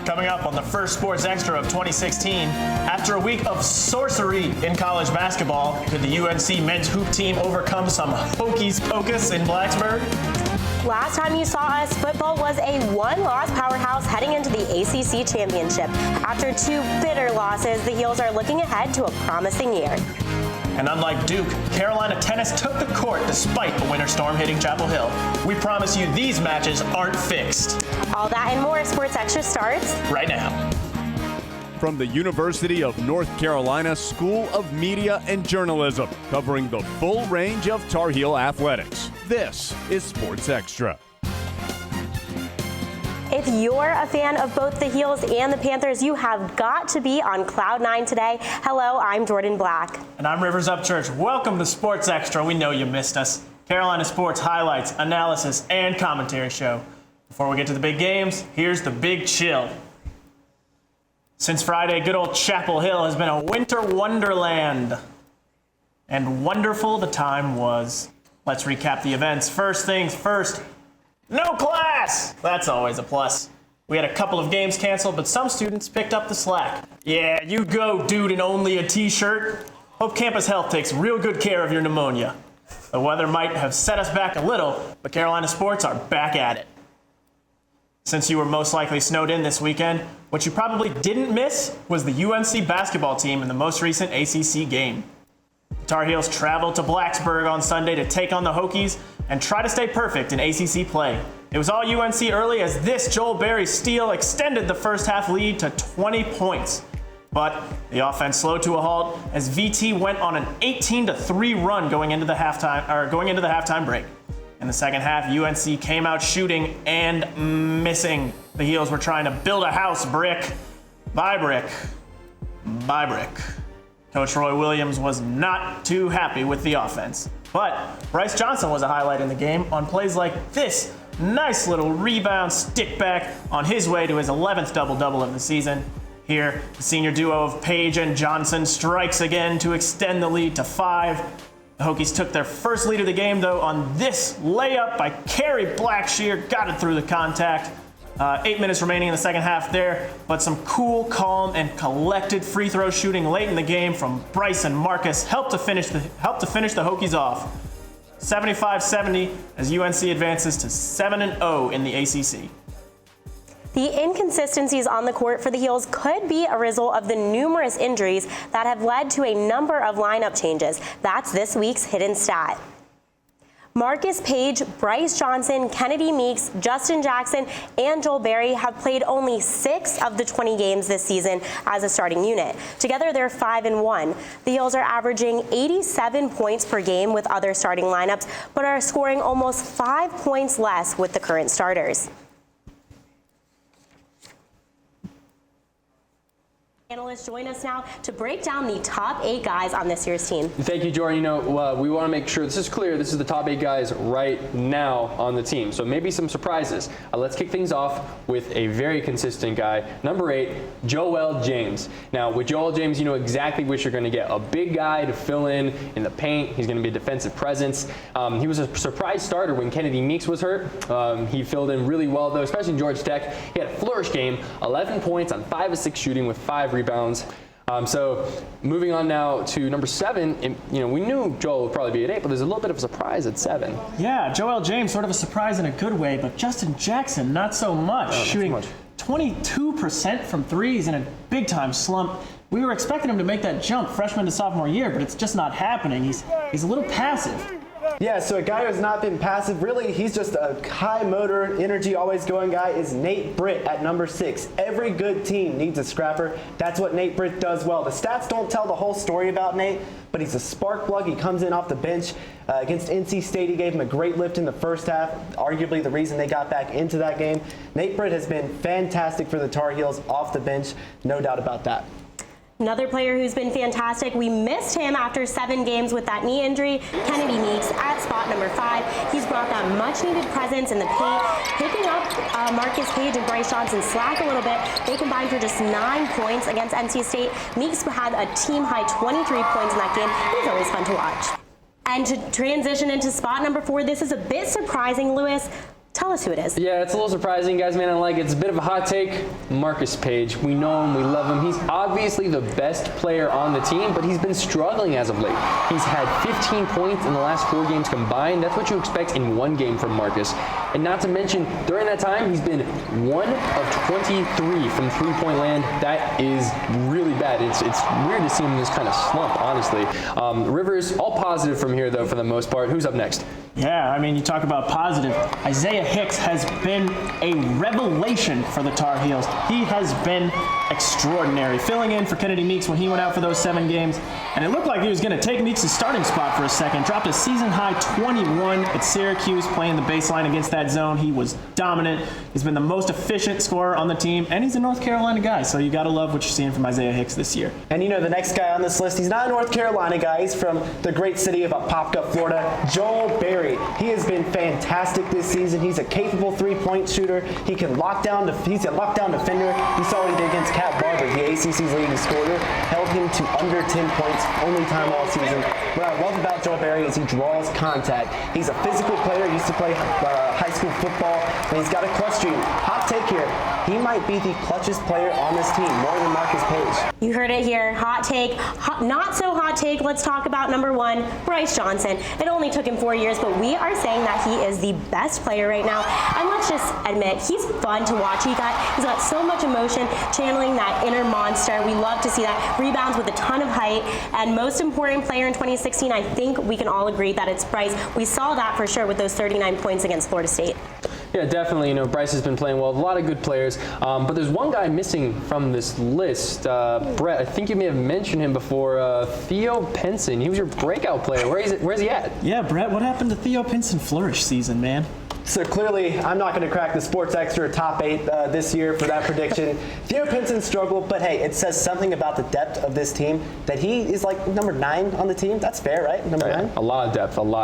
Coming up on the first Sports Extra of 2016, after a week of sorcery in college basketball, could the UNC men's hoop team overcome some HOKIES POCUS in Blacksburg? Last time you saw us, football was a one-loss powerhouse heading into the ACC championship. After 2 bitter losses, the Heels are looking ahead to a promising year. And unlike Duke, Carolina tennis took the court despite the winter storm hitting Chapel Hill. We promise you these matches aren't fixed. All that and more, Sports Extra starts right now. From the University of North Carolina School of Media and Journalism, covering the full range of Tar Heel athletics, this is Sports Extra. If you're a fan of both the Heels and the Panthers, you have got to be on Cloud 9 today. Hello, I'm Jordan Black. And I'm Rivers Upchurch. Welcome to Sports Extra. We know you missed us. Carolina sports highlights, analysis, and commentary show. Before we get to the big games, here's the big chill. Since Friday, good old Chapel Hill has been a winter wonderland. And wonderful the time was. Let's recap the events. First things first. No class! That's always a plus. We had a couple of games canceled, but some students picked up the slack. Yeah, you go, dude, in only a t-shirt. Hope Campus Health takes real good care of your pneumonia. The weather might have set us back a little, but Carolina sports are back at it. Since you were most likely snowed in this weekend, what you probably didn't miss was the UNC basketball team in the most recent ACC game. Tar Heels traveled to Blacksburg on Sunday to take on the Hokies and try to stay perfect in ACC play. It was all UNC early as this Joel Berry steal extended the first half lead to 20 points. But the offense slowed to a halt as VT went on an 18-3 run going into the halftime break. In the second half, UNC came out shooting and missing. The Heels were trying to build a house brick by brick by brick. Coach Roy Williams was not too happy with the offense. But Bryce Johnson was a highlight in the game on plays like this. Nice little rebound stick back on his way to his 11th double-double of the season. Here, the senior duo of Page and Johnson strikes again to extend the lead to 5. The Hokies took their first lead of the game, though, on this layup by Kerry Blackshear. Got it through the contact. 8 minutes remaining in the second half there, but some cool, calm, and collected free throw shooting late in the game from Bryce and Marcus helped to finish the Hokies off. 75-70 as UNC advances to 7-0 in the ACC. The inconsistencies on the court for the Heels could be a result of the numerous injuries that have led to a number of lineup changes. That's this week's hidden stat. Marcus Page, Bryce Johnson, Kennedy Meeks, Justin Jackson, and Joel Berry have played only 6 of the 20 games this season as a starting unit. Together, they're 5-1. The Heels are averaging 87 points per game with other starting lineups, but are scoring almost 5 points less with the current starters. Analysts join us now to break down the top 8 guys on this year's team. Thank you, Jordan. We want to make sure this is clear. This is the top 8 guys right now on the team. So maybe some surprises. Let's kick things off with a very consistent guy. Number 8, Joel James. Now, with Joel James, you know exactly what you're going to get. A big guy to fill in the paint. He's going to be a defensive presence. He was a surprise starter when Kennedy Meeks was hurt. He filled in really well, though, especially in Georgia Tech. He had a flourish game, 11 points on 5 of 6 shooting with 5 rebounds. So moving on now to number 7, we knew Joel would probably be at 8, but there's a little bit of a surprise at 7. Yeah, Joel James, sort of a surprise in a good way, but Justin Jackson, not so much. Shooting 22% from threes in a big-time slump. We were expecting him to make that jump freshman to sophomore year, but it's just not happening. He's a little passive. Yeah, so a guy who's not been passive, really, he's just a high motor, energy, always going guy, is Nate Britt at number 6. Every good team needs a scrapper. That's what Nate Britt does well. The stats don't tell the whole story about Nate, but he's a spark plug. He comes in off the bench. Against NC State, he gave him a great lift in the first half, arguably the reason they got back into that game. Nate Britt has been fantastic for the Tar Heels off the bench, no doubt about that. Another player who's been fantastic, we missed him after 7 games with that knee injury, Kennedy Meeks at spot number 5. He's brought that much-needed presence in the paint, picking up Marcus Page and Bryce Johnson slack a little bit. They combined for just 9 points against NC State. Meeks had a team-high 23 points in that game. It was always fun to watch. And to transition into spot number 4, this is a bit surprising, Lewis. Tell us who it is. Yeah, it's a little surprising, guys. Man, I like it. It's a bit of a hot take. Marcus Page. We know him. We love him. He's obviously the best player on the team, but he's been struggling as of late. He's had 15 points in the last 4 games combined. That's what you expect in one game from Marcus. And not to mention, during that time, he's been 1 of 23 from three-point land. That is really bad. It's weird to see him in this kind of slump, honestly. Rivers, all positive from here, though, for the most part. Who's up next? Yeah, I mean, you talk about positive. Isaiah Hicks has been a revelation for the Tar Heels. He has been extraordinary, filling in for Kennedy Meeks when he went out for those 7 games. And it looked like he was going to take Meeks' starting spot for a second. Dropped a season-high 21 at Syracuse, playing the baseline against that zone. He was dominant. He's been the most efficient scorer on the team, and he's a North Carolina guy, so you got to love what you're seeing from Isaiah Hicks this year. And you know, the next guy on this list, he's not a North Carolina guy. He's from the great city of Apopka, Florida, Joel Berry. He has been fantastic this season. He's a capable three-point shooter. He's a lockdown defender. You saw what he did against Cat Barber, the ACC's leading scorer, held him to under 10 points, only time all season. What I love about Joel Berry is he draws contact. He's a physical player, used to play high school football, and he's got a clutch streak. Hot take here, he might be the clutchest player on this team, more than Marcus Page. You heard it here. Hot take. Not so hot take. Let's talk about number 1, Bryce Johnson. It only took him 4 years, but we are saying that he is the best player right now. And let's just admit, he's fun to watch. He's got so much emotion, channeling that inner monster. We love to see that. Rebounds with a ton of height. And most important player in 2016, I think we can all agree that it's Bryce. We saw that for sure with those 39 points against Florida State. Yeah, definitely. You know, Bryce has been playing well. A lot of good players. But there's one guy missing from this list. Brett, I think you may have mentioned him before. Theo Pinson. He was your breakout player. Where's he at? Yeah, Brett, what happened to Theo Pinson flourish season, man? So clearly, I'm not going to crack the Sports Extra top 8 this year for that prediction. Theo Pinson struggled, but hey, it says something about the depth of this team that he is like number 9 on the team. That's fair, right? Number 9? A lot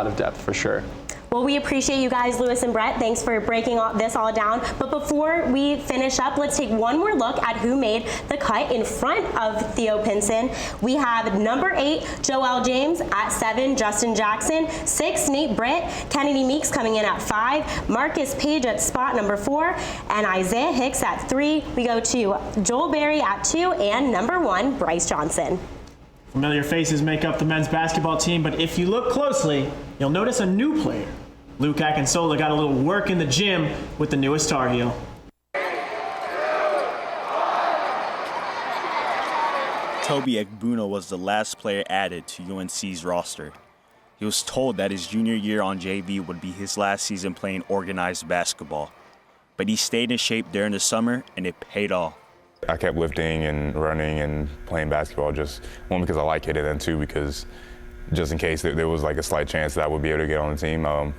of depth for sure. Well, we appreciate you guys, Lewis and Brett. Thanks for breaking this all down. But before we finish up, let's take one more look at who made the cut in front of Theo Pinson. We have number 8, Joel James. At 7, Justin Jackson. 6, Nate Britt. Kennedy Meeks coming in at 5. Marcus Page at spot number 4. And Isaiah Hicks at 3. We go to Joel Berry at 2. And number 1, Bryce Johnson. Familiar faces make up the men's basketball team, but if you look closely, you'll notice a new player. Luke Akinsola got a little work in the gym with the newest Tar Heel. Toby Egbuna was the last player added to UNC's roster. He was told that his junior year on JV would be his last season playing organized basketball. But he stayed in shape during the summer, and it paid off. I kept lifting and running and playing basketball, just one, because I like it, and then 2, because just in case there was like a slight chance that I would be able to get on the team.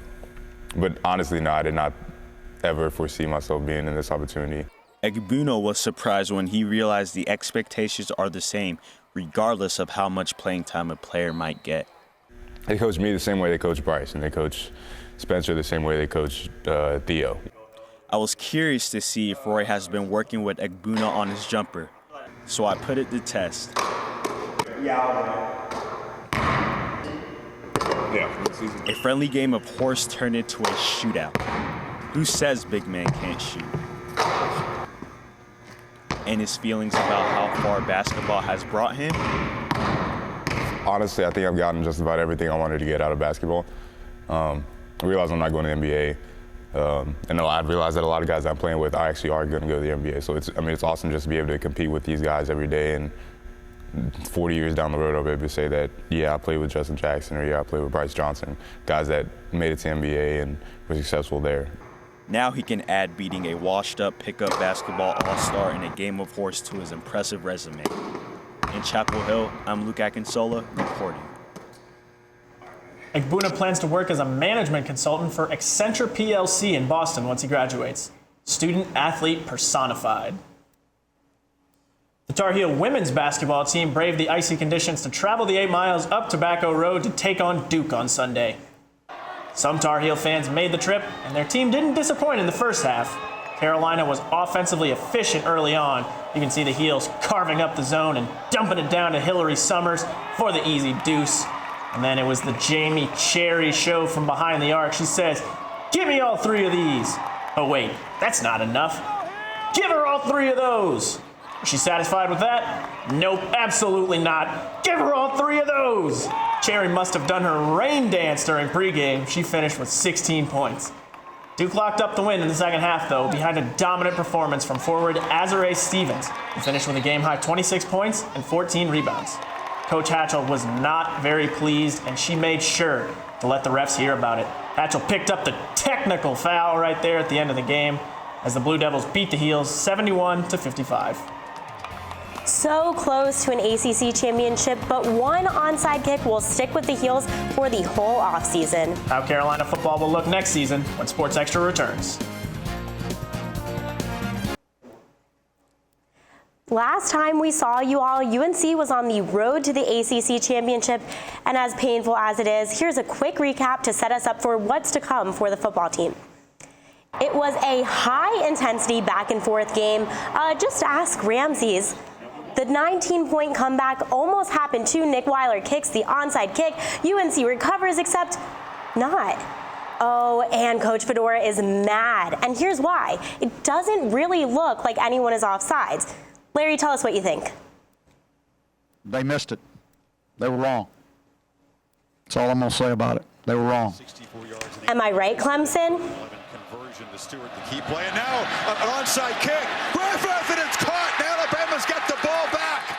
But honestly, no, I did not ever foresee myself being in this opportunity. Egbuna was surprised when he realized the expectations are the same, regardless of how much playing time a player might get. They coach me the same way they coach Bryce, and they coach Spencer the same way they coach Theo. I was curious to see if Roy has been working with Egbuna on his jumper, so I put it to test. A friendly game of horse turned into a shootout. Who says big man can't shoot? And his feelings about how far basketball has brought him? Honestly, I think I've gotten just about everything I wanted to get out of basketball. I realize I'm not going to the NBA. And I realized that a lot of guys I'm playing with actually are going to go to the NBA. So it's awesome just to be able to compete with these guys every day. And 40 years down the road, I'll be able to say that, yeah, I played with Justin Jackson, or yeah, I played with Bryce Johnson, guys that made it to NBA and were successful there. Now he can add beating a washed-up pickup basketball all-star in a game of horse to his impressive resume. In Chapel Hill, I'm Luke Akinsola, reporting. Egbuna plans to work as a management consultant for Accenture PLC in Boston once he graduates. Student-athlete personified. The Tar Heel women's basketball team braved the icy conditions to travel the 8 miles up Tobacco Road to take on Duke on Sunday. Some Tar Heel fans made the trip, and their team didn't disappoint in the first half. Carolina was offensively efficient early on. You can see the Heels carving up the zone and dumping it down to Hillary Summers for the easy deuce. And then it was the Jamie Cherry show from behind the arc. She says, Give me all 3 of these. Oh wait, that's not enough. Give her all 3 of those. Is she satisfied with that? Nope, absolutely not. Give her all 3 of those. Cherry must have done her rain dance during pregame. She finished with 16 points. Duke locked up the win in the second half, though, behind a dominant performance from forward Azare Stevens, who finished with a game-high 26 points and 14 rebounds. Coach Hatchell was not very pleased, and she made sure to let the refs hear about it. Hatchell picked up the technical foul right there at the end of the game as the Blue Devils beat the Heels 71-55. So close to an ACC championship, but one onside kick will stick with the Heels for the whole offseason. How Carolina football will look next season when Sports Extra returns. Last time we saw you all, UNC was on the road to the ACC championship, and as painful as it is, here's a quick recap to set us up for what's to come for the football team. It was a high-intensity back-and-forth game. Just ask Ramses. The 19-point comeback almost happened too. Nick Weiler kicks the onside kick. UNC recovers, except not. Oh, and Coach Fedora is mad. And here's why. It doesn't really look like anyone is offsides. Larry, tell us what you think. They missed it. They were wrong. That's all I'm going to say about it. They were wrong. Am I right, Clemson? Conversion to Stewart, the key play, and now an onside kick. Griffith, and it's caught. Now Alabama's got the ball back.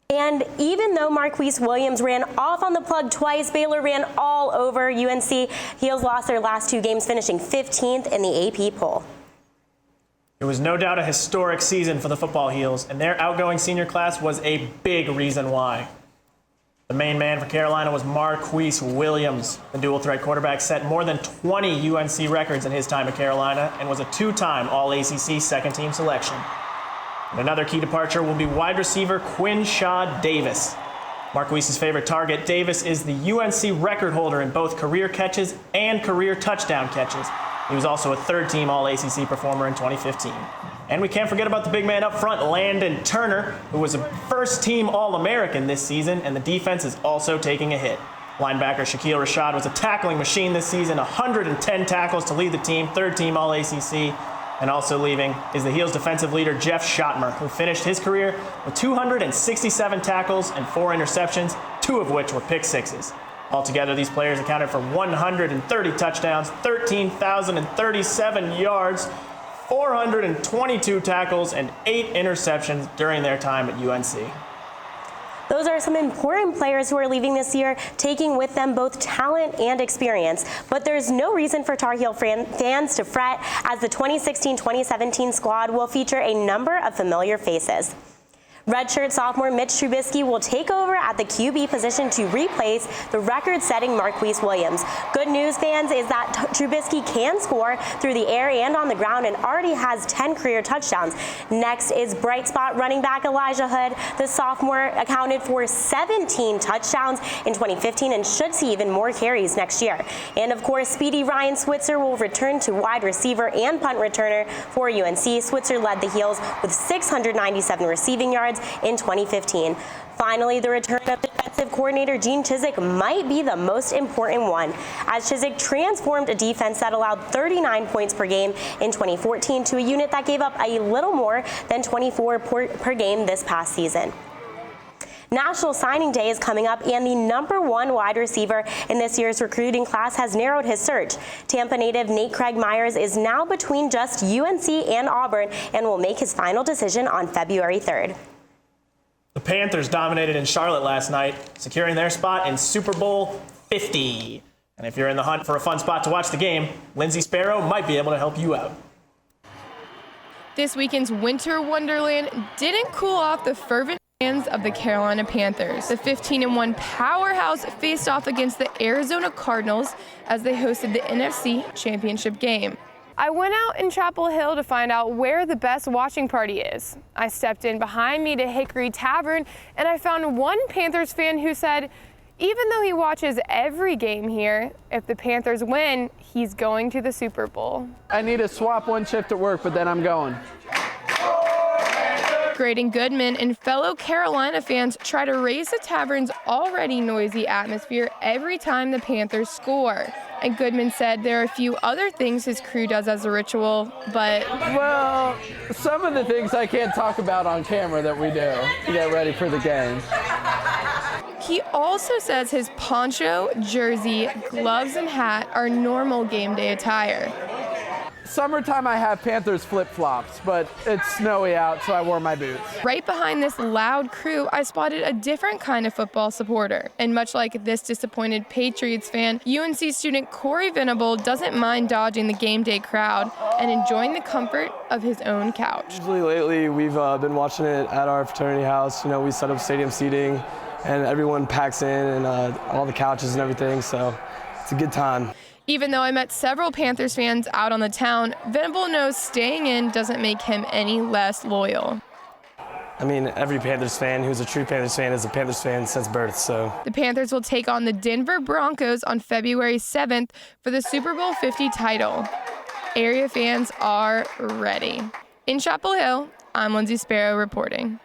And even though Marquise Williams ran off on the plug twice, Baylor ran all over UNC. Heels lost their last 2 games, finishing 15th in the AP poll. It was no doubt a historic season for the football Heels, and their outgoing senior class was a big reason why. The main man for Carolina was Marquise Williams. The dual-threat quarterback set more than 20 UNC records in his time at Carolina and was a 2-time All-ACC second-team selection. And another key departure will be wide receiver Quinshaw Davis. Marquise's favorite target, Davis is the UNC record holder in both career catches and career touchdown catches. He was also a third-team All-ACC performer in 2015. And we can't forget about the big man up front, Landon Turner, who was a first-team All-American this season, and the defense is also taking a hit. Linebacker Shaquille Rashad was a tackling machine this season, 110 tackles to lead the team, third-team All-ACC. And also leaving is the Heels defensive leader, Jeff Schottmer, who finished his career with 267 tackles and 4 interceptions, 2 of which were pick sixes. Altogether, these players accounted for 130 touchdowns, 13,037 yards, 422 tackles, and 8 interceptions during their time at UNC. Those are some important players who are leaving this year, taking with them both talent and experience. But there's no reason for Tar Heel fans to fret, as the 2016-2017 squad will feature a number of familiar faces. Redshirt sophomore Mitch Trubisky will take over at the QB position to replace the record-setting Marquise Williams. Good news, fans, is that Trubisky can score through the air and on the ground and already has 10 career touchdowns. Next is bright spot running back Elijah Hood. The sophomore accounted for 17 touchdowns in 2015 and should see even more carries next year. And of course, speedy Ryan Switzer will return to wide receiver and punt returner for UNC. Switzer led the Heels with 697 receiving yards in 2015. Finally, the return of defensive coordinator Gene Chizik might be the most important one, as Chizik transformed a defense that allowed 39 points per game in 2014 to a unit that gave up a little more than 24 per game this past season. National Signing Day is coming up, and the #1 wide receiver in this year's recruiting class has narrowed his search. Tampa native Nate Craig Myers is now between just UNC and Auburn and will make his final decision on February 3rd. The Panthers dominated in Charlotte last night, securing their spot in Super Bowl 50. And if you're in the hunt for a fun spot to watch the game, Lindsey Sparrow might be able to help you out. This weekend's Winter Wonderland didn't cool off the fervent fans of the Carolina Panthers. The 15-1 powerhouse faced off against the Arizona Cardinals as they hosted the NFC Championship game. I went out in Chapel Hill to find out where the best watching party is. I stepped in behind me to Hickory Tavern, and I found one Panthers fan who said, even though he watches every game here, if the Panthers win, he's going to the Super Bowl. I need to swap one shift at work, but then I'm going. Graydon Goodman and fellow Carolina fans try to raise the tavern's already noisy atmosphere every time the Panthers score. And Goodman said there are a few other things his crew does as a ritual, but... Well, some of the things I can't talk about on camera that we do to get ready for the game. He also says his poncho, jersey, gloves, and hat are normal game day attire. Summertime I have Panthers flip-flops, but it's snowy out, so I wore my boots. Right behind this loud crew, I spotted a different kind of football supporter. And much like this disappointed Patriots fan, UNC student Corey Venable doesn't mind dodging the game day crowd and enjoying the comfort of his own couch. Usually lately, we've been watching it at our fraternity house. You know, we set up stadium seating, and everyone packs in, and all the couches and everything, so it's a good time. Even though I met several Panthers fans out on the town, Venable knows staying in doesn't make him any less loyal. I mean, every Panthers fan who's a true Panthers fan is a Panthers fan since birth, so. The Panthers will take on the Denver Broncos on February 7th for the Super Bowl 50 title. Area fans are ready. In Chapel Hill, I'm Lindsay Sparrow reporting.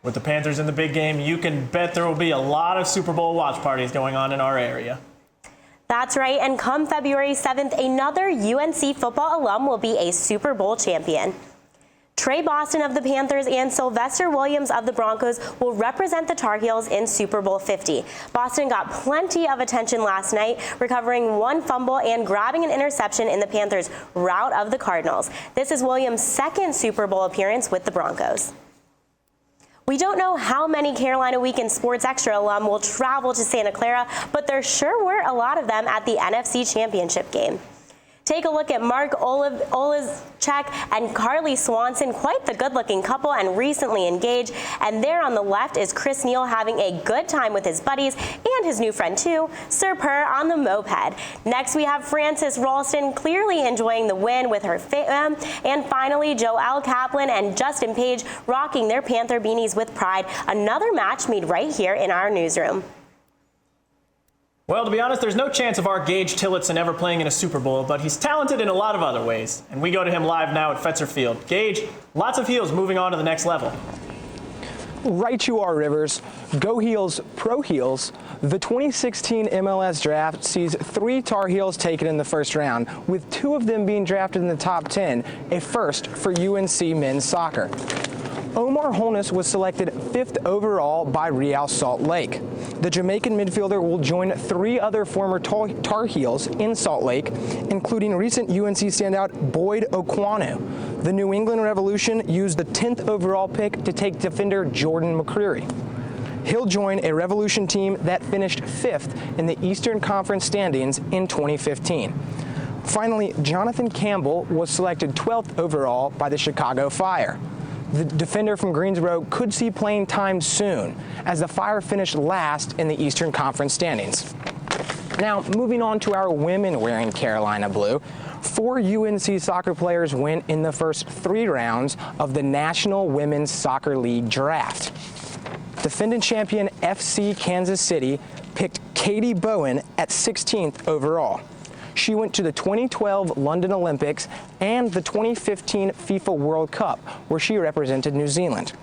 With the Panthers in the big game, you can bet there will be a lot of Super Bowl watch parties going on in our area. That's right, and come February 7th, another UNC football alum will be a Super Bowl champion. Trey Boston of the Panthers and Sylvester Williams of the Broncos will represent the Tar Heels in Super Bowl 50. Boston got plenty of attention last night, recovering one fumble and grabbing an interception in the Panthers' rout of the Cardinals. This is Williams' second Super Bowl appearance with the Broncos. We don't know how many Carolina Weekend Sports Extra alum will travel to Santa Clara, but there sure were a lot of them at the NFC Championship game. Take a look at Mark Oleszczak and Carly Swanson, quite the good-looking couple and recently engaged. And there on the left is Chris Neal having a good time with his buddies and his new friend too, Sir Purr on the moped. Next we have Frances Ralston clearly enjoying the win with her fam. And finally, Joelle Kaplan and Justin Page rocking their Panther beanies with pride. Another match made right here in our newsroom. Well, to be honest, there's no chance of our Gage Tillotson ever playing in a Super Bowl, but he's talented in a lot of other ways. And we go to him live now at Fetzer Field. Gage, lots of Heels moving on to the next level. Right you are, Rivers. Go Heels, Pro Heels. The 2016 MLS draft sees 3 Tar Heels taken in the first round, with 2 of them being drafted in the top 10, a first for UNC men's soccer. Omar Holness was selected 5th overall by Real Salt Lake. The Jamaican midfielder will join 3 other former Tar Heels in Salt Lake, including recent UNC standout Boyd Okwonu. The New England Revolution used the 10th overall pick to take defender Jordan McCreary. He'll join a Revolution team that finished 5th in the Eastern Conference standings in 2015. Finally, Jonathan Campbell was selected 12th overall by the Chicago Fire. The defender from Greensboro could see playing time soon, as the Fire finished last in the Eastern Conference standings. Now, moving on to our women wearing Carolina blue, 4 UNC soccer players went in the first 3 rounds of the National Women's Soccer League draft. Defending champion FC Kansas City picked Katie Bowen at 16th overall. She went to the 2012 London Olympics and the 2015 FIFA World Cup, where she represented New Zealand.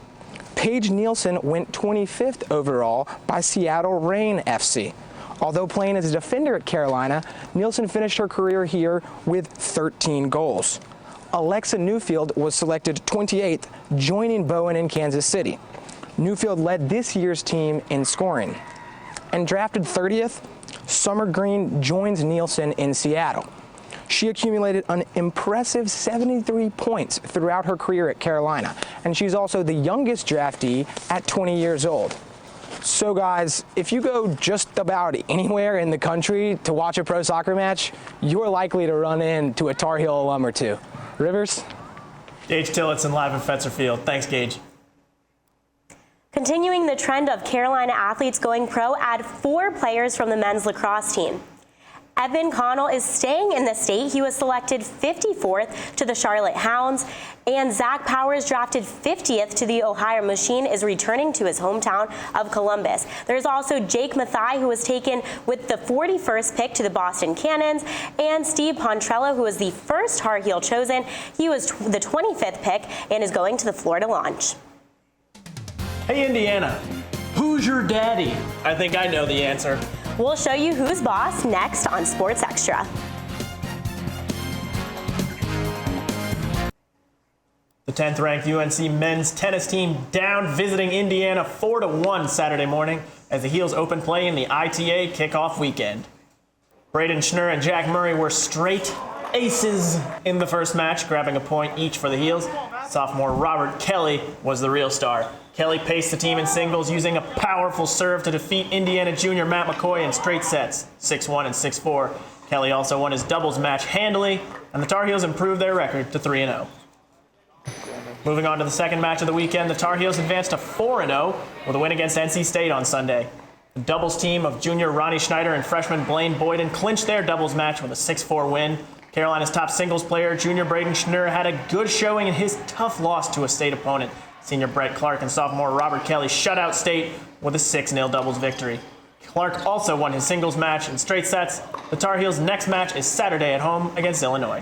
Paige Nielsen went 25th overall by Seattle Reign FC. Although playing as a defender at Carolina, Nielsen finished her career here with 13 goals. Alexa Newfield was selected 28th, joining Bowen in Kansas City. Newfield led this year's team in scoring. And drafted 30th, Summer Green joins Nielsen in Seattle. She accumulated an impressive 73 points throughout her career at Carolina, and she's also the youngest draftee at 20 years old. So guys, if you go just about anywhere in the country to watch a pro soccer match, you're likely to run into a Tar Heel alum or 2. Rivers? Gage Tillotson live at Fetzer Field. Thanks, Gage. Continuing the trend of Carolina athletes going pro, add 4 players from the men's lacrosse team. Evan Connell is staying in the state. He was selected 54th to the Charlotte Hounds, and Zach Powers, drafted 50th to the Ohio Machine, is returning to his hometown of Columbus. There's also Jake Mathai, who was taken with the 41st pick to the Boston Cannons, and Steve Pontrello, who was the first Tar Heel chosen. He was the 25th pick and is going to the Florida Launch. Hey, Indiana, who's your daddy? I think I know the answer. We'll show you who's boss next on Sports Extra. The 10th-ranked UNC men's tennis team down visiting Indiana 4-1 Saturday morning as the Heels open play in the ITA kickoff weekend. Braden Schnurr and Jack Murray were straight aces in the first match, grabbing a point each for the Heels. Sophomore Robert Kelly was the real star. Kelly paced the team in singles using a powerful serve to defeat Indiana junior Matt McCoy in straight sets, 6-1 and 6-4. Kelly also won his doubles match handily, and the Tar Heels improved their record to 3-0. Moving on to the second match of the weekend, the Tar Heels advanced to 4-0 with a win against NC State on Sunday. The doubles team of junior Ronnie Schneider and freshman Blaine Boyden clinched their doubles match with a 6-4 win. Carolina's top singles player, junior Braden Schnurr, had a good showing in his tough loss to a state opponent. Senior Brett Clark and sophomore Robert Kelly shut out State with a 6-0 doubles victory. Clark also won his singles match in straight sets. The Tar Heels' next match is Saturday at home against Illinois.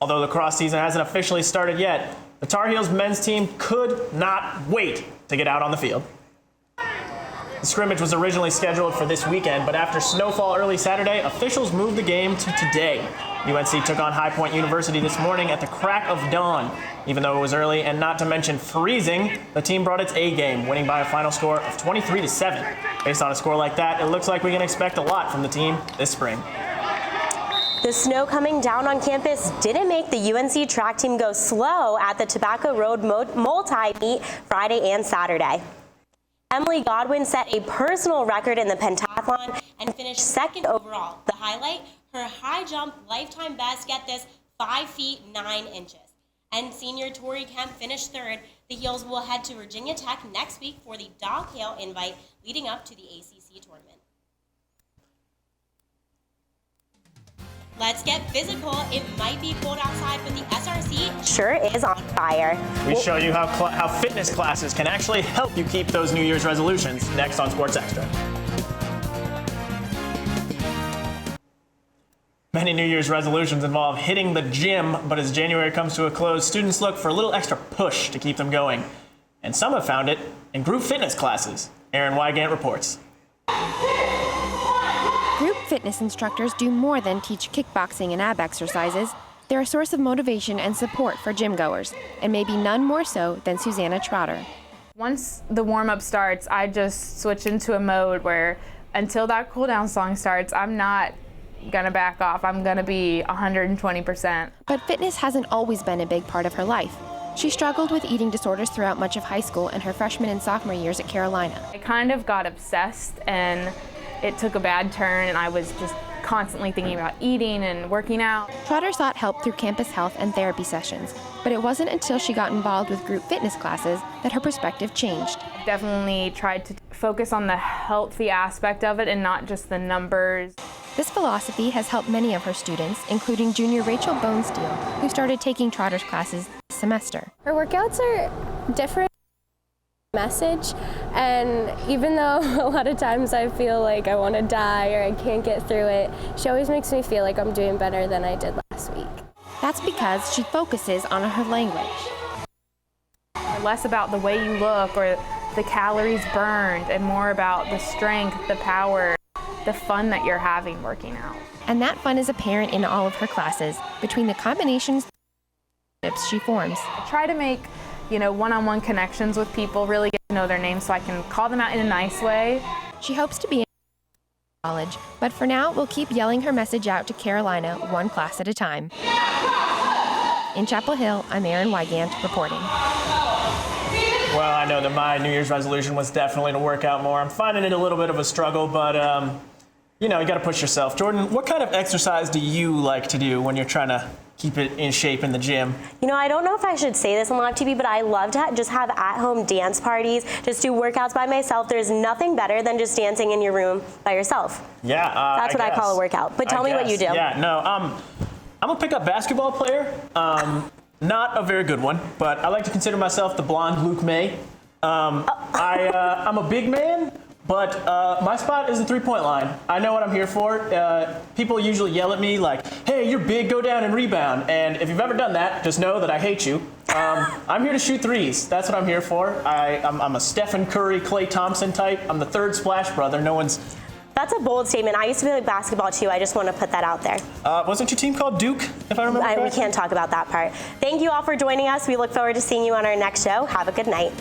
Although the cross season hasn't officially started yet, the Tar Heels men's team could not wait to get out on the field. The scrimmage was originally scheduled for this weekend, but after snowfall early Saturday, officials moved the game to today. UNC took on High Point University this morning at the crack of dawn. Even though it was early and not to mention freezing, the team brought its A game, winning by a final score of 23-7. Based on a score like that, it looks like we can expect a lot from the team this spring. The snow coming down on campus didn't make the UNC track team go slow at the Tobacco Road multi-meet Friday and Saturday. Emily Godwin set a personal record in the pentathlon and finished second overall. The highlight, her high jump lifetime best, get this, 5 feet 9 inches. And senior Tori Kemp finished third. The Heels will head to Virginia Tech next week for the Dog Hale invite leading up to the ACC tournament. Let's get physical. It might be cold outside, but the SRC sure is on fire. We show you how fitness classes can actually help you keep those New Year's resolutions next on Sports Extra. Many New Year's resolutions involve hitting the gym, but as January comes to a close, students look for a little extra push to keep them going. And some have found it in group fitness classes. Aaron Wygant reports. Group fitness instructors do more than teach kickboxing and ab exercises. They're a source of motivation and support for gym goers, and maybe none more so than Susanna Trotter. Once the warm-up starts, I just switch into a mode where until that cool-down song starts, I'm not gonna back off. I'm gonna be 120%. But fitness hasn't always been a big part of her life. She struggled with eating disorders throughout much of high school and her freshman and sophomore years at Carolina. I kind of got obsessed and it took a bad turn, and I was just constantly thinking about eating and working out. Trotter sought help through campus health and therapy sessions, but it wasn't until she got involved with group fitness classes that her perspective changed. I definitely tried to focus on the healthy aspect of it and not just the numbers. This philosophy has helped many of her students, including junior Rachel Bonesteel, who started taking Trotter's classes this semester. Her workouts are different message, and even though a lot of times I feel like I want to die or I can't get through it, she always makes me feel like I'm doing better than I did last week. That's because she focuses on her language. Less about the way you look or the calories burned, and more about the strength, the power, the fun that you're having working out. And that fun is apparent in all of her classes, between the combinations she forms. I try to make one-on-one connections with people, really get to know their names so I can call them out in a nice way. She hopes to be in college, but for now, we'll keep yelling her message out to Carolina one class at a time. In Chapel Hill, I'm Aaron Wygant reporting. Well, I know that my New Year's resolution was definitely to work out more. I'm finding it a little bit of a struggle, but you got to push yourself. Jordan, what kind of exercise do you like to do when you're trying to keep it in shape in the gym? I don't know if I should say this on live TV, but I love to just have at-home dance parties, just do workouts by myself. There's nothing better than just dancing in your room by yourself. Yeah, that's what I call a workout. But tell me what you do. Yeah, no, I'm a pickup basketball player. Not a very good one, but I like to consider myself the blonde Luke May. I'm a big man, but my spot is the three-point line. I know what I'm here for. People usually yell at me like, hey, you're big, go down and rebound. And if you've ever done that, just know that I hate you. I'm here to shoot threes. That's what I'm here for. I'm a Stephen Curry, Klay Thompson type. I'm the third Splash Brother. No one's That's a bold statement. I used to play basketball too. I just want to put that out there. Wasn't your team called Duke, if I remember correctly? We can't talk about that part. Thank you all for joining us. We look forward to seeing you on our next show. Have a good night.